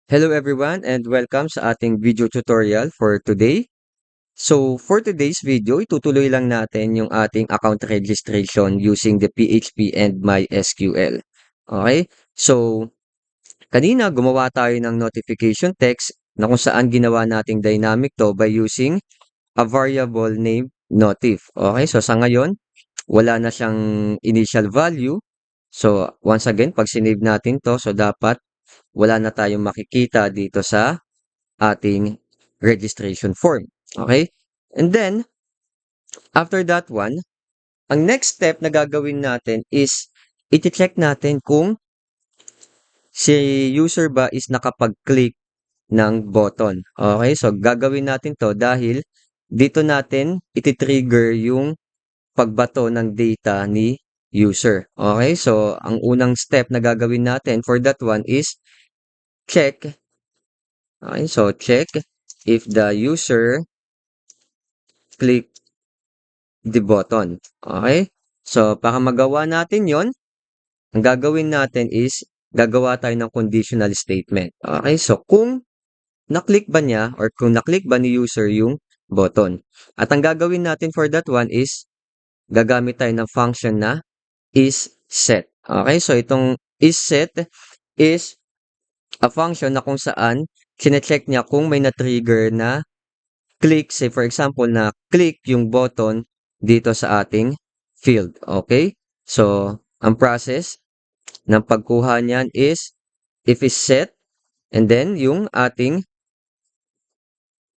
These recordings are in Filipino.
Hello everyone and welcome sa ating video tutorial for today. So for today's video, itutuloy lang natin yung ating account registration using the PHP and MySQL. Okay? So kanina gumawa tayo ng notification text na kung saan ginawa nating dynamic to by using a variable named notif. Okay? So sa ngayon, wala na siyang initial value. So once again, pag sinave natin to, so dapat wala na tayong makikita dito sa ating registration form. Okay? And then, after that one, ang next step na gagawin natin is i-check natin kung si user ba is nakapag-click ng button. Okay? So, gagawin natin to dahil dito natin iti-trigger yung pagbato ng data ni user. Okay? So, ang unang step na gagawin natin for that one is check. Okay? So, check if the user click the button. Okay? So, para magawa natin yon, ang gagawin natin is, gagawa tayo ng conditional statement. Okay? So, kung na-click ba niya or kung na-click ba ni user yung button. At ang gagawin natin for that one is, gagamit tayo ng function na is set. Okay? So, itong is set is a function na kung saan chine-check niya kung may na-trigger na click, say for example, na click yung button dito sa ating field. Okay? So, ang process ng pagkuha niyan is if is set and then yung ating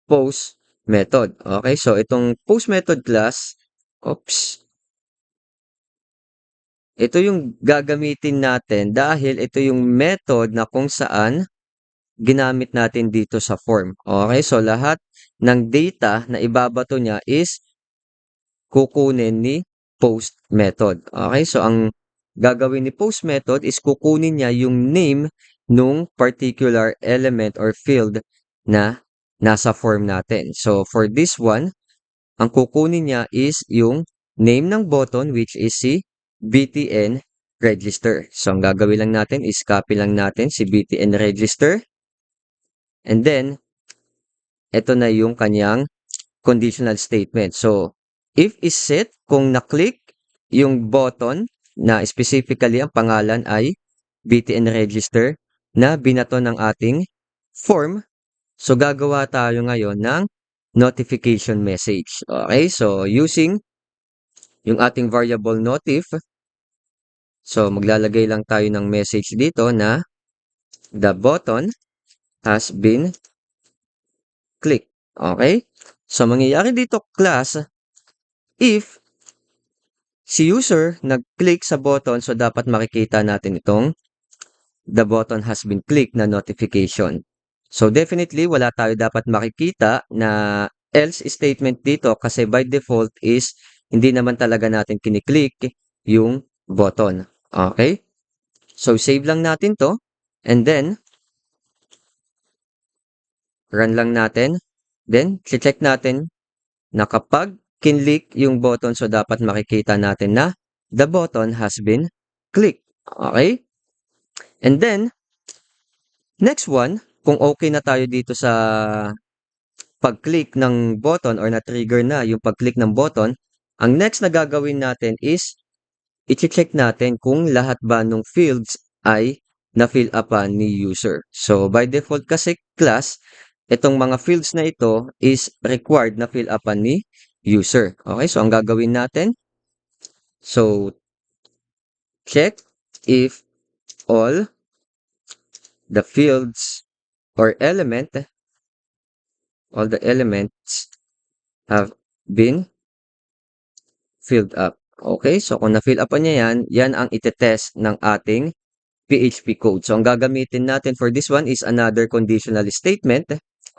post method. Okay? So, itong post method class, ito yung gagamitin natin dahil ito yung method na kung saan ginamit natin dito sa form. Okay? So, lahat ng data na ibabato niya is kukunin ni post method. Okay? So, ang gagawin ni post method is kukunin niya yung name nung particular element or field na nasa form natin. So, for this one, ang kukunin niya is yung name ng button which is si BTN register. So, ang gagawin lang natin is copy lang natin si BTN register. And then, ito na yung kanyang conditional statement. So, if is set, kung na-click yung button na specifically ang pangalan ay BTN register na binato ng ating form, so gagawa tayo ngayon ng notification message. Okay, so using yung ating variable notif, so maglalagay lang tayo ng message dito na the button has been clicked. Okay, so mangyayari dito class, if si user nag-click sa button, so dapat makikita natin itong the button has been clicked na notification. So definitely wala tayo dapat makikita na else statement dito kasi by default is hindi naman talaga natin kiniklik yung button. Okay? So save lang natin to and then run lang natin. Then check natin na kapag kinlik yung button, so dapat makikita natin na the button has been clicked. Okay? And then, next one, kung okay na tayo dito sa pag-click ng button or na-trigger na yung pag-click ng button, ang next na gagawin natin is i-check natin kung lahat ba ng fields ay na-fill upan ni user. So, by default kasi class, itong mga fields na ito is required na fill upan ni user. Okay, so ang gagawin natin, so check if all the fields or all the elements have been filled up. Okay, so kung na-fill upan niya yan, yan ang itetest ng ating PHP code. So ang gagamitin natin for this one is another conditional statement.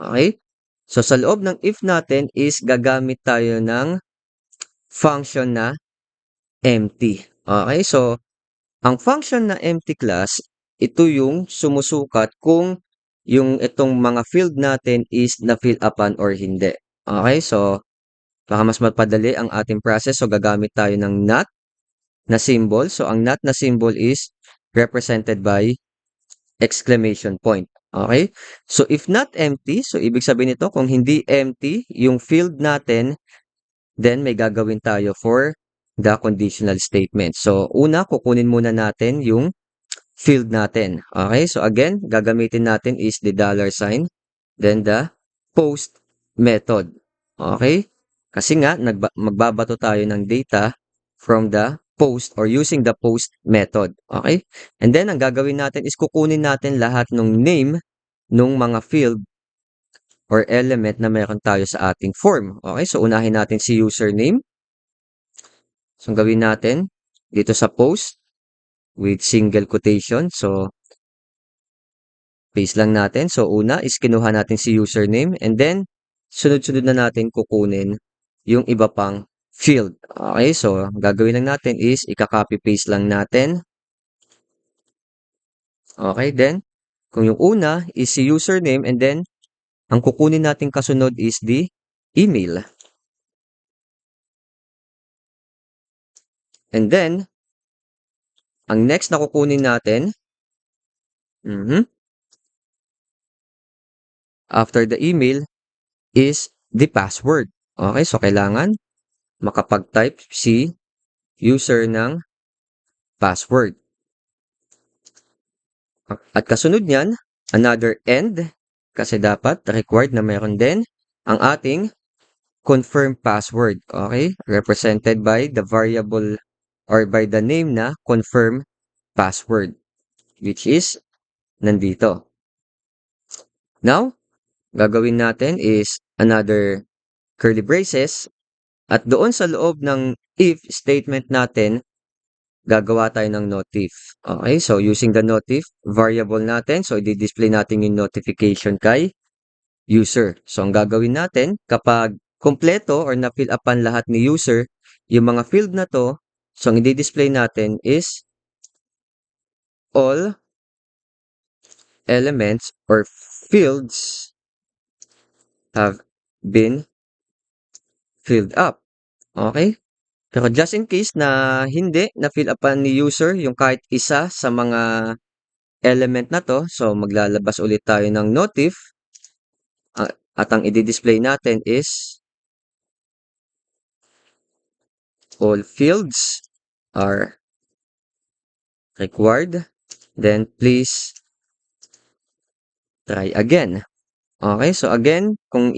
Okay, so sa loob ng if natin is gagamit tayo ng function na empty. Okay, so ang function na empty class, ito yung sumusukat kung yung itong mga field natin is na-fill upan or hindi. Okay, so baka mas mapadali ang ating process. So gagamit tayo ng not na symbol. So ang not na symbol is represented by exclamation point. Okay? So, if not empty, so ibig sabihin nito, kung hindi empty yung field natin, then may gagawin tayo for the conditional statement. So, una, kukunin muna natin yung field natin. Okay? So, again, gagamitin natin is the dollar sign, then the post method. Okay? Kasi nga, magbabato tayo ng data from the post or using the post method. Okay? And then, ang gagawin natin is kukunin natin lahat ng name nung mga field or element na meron tayo sa ating form. Okay? So, unahin natin si username. So, ang gawin natin dito sa post with single quotation. So, paste lang natin. So, una is kinuha natin si username and then sunod-sunod na natin kukunin yung iba pang field. Okay, so gagawin lang natin is ika-copy paste lang natin. Okay, then kung yung una is si username and then ang kukunin natin kasunod is the email. And then, ang next na kukunin natin, after the email, is the password. Okay, so kailangan makapag-type si user ng password. At kasunod niyan, another end, kasi dapat required na meron din ang ating confirm password. Okay? Represented by the variable or by the name na confirm password, which is nandito. Now, gagawin natin is another curly braces at doon sa loob ng if statement natin, gagawa tayo ng notif. Okay, so using the notif variable natin, so i-display natin yung notification kay user. So ang gagawin natin, kapag kompleto or na-fill upan lahat ni user, yung mga field na to, so ang i-display natin is all elements or fields have been filled up. Okay? Pero just in case na hindi na-fill upan ni user yung kahit isa sa mga element na to, so maglalabas ulit tayo ng notif at ang i-display natin is all fields are required, then please try again. Okay, so again, kung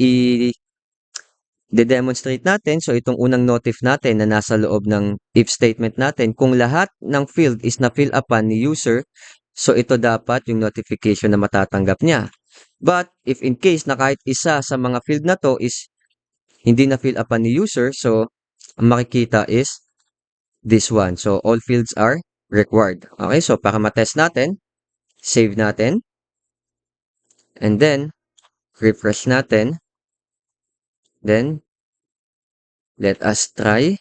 i-demonstrate natin, so itong unang notif natin na nasa loob ng if statement natin, kung lahat ng field is na-fill upan ni user, so ito dapat yung notification na matatanggap niya. But if in case na kahit isa sa mga field na to is hindi na-fill upan ni user, so ang makikita is this one. So all fields are required. Okay, so para matest natin, save natin, and then refresh natin. Then, let us try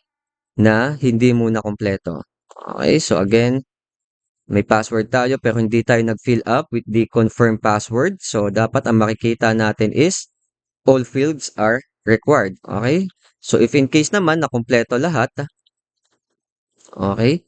na hindi muna kompleto. Okay, so again, may password tayo pero hindi tayo nag-fill up with the confirm password. So, dapat ang makikita natin is all fields are required. Okay? So, if in case naman na kompleto lahat, okay?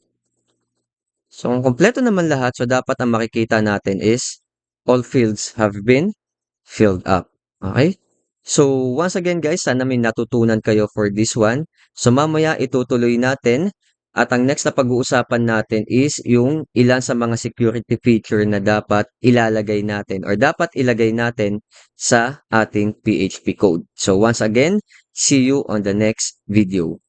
So, kung kompleto naman lahat, so dapat ang makikita natin is all fields have been filled up. Okay? So, once again guys, sana may natutunan kayo for this one. So, mamaya itutuloy natin at ang next na pag-uusapan natin is yung ilan sa mga security feature na dapat ilalagay natin or dapat ilagay natin sa ating PHP code. So, once again, see you on the next video.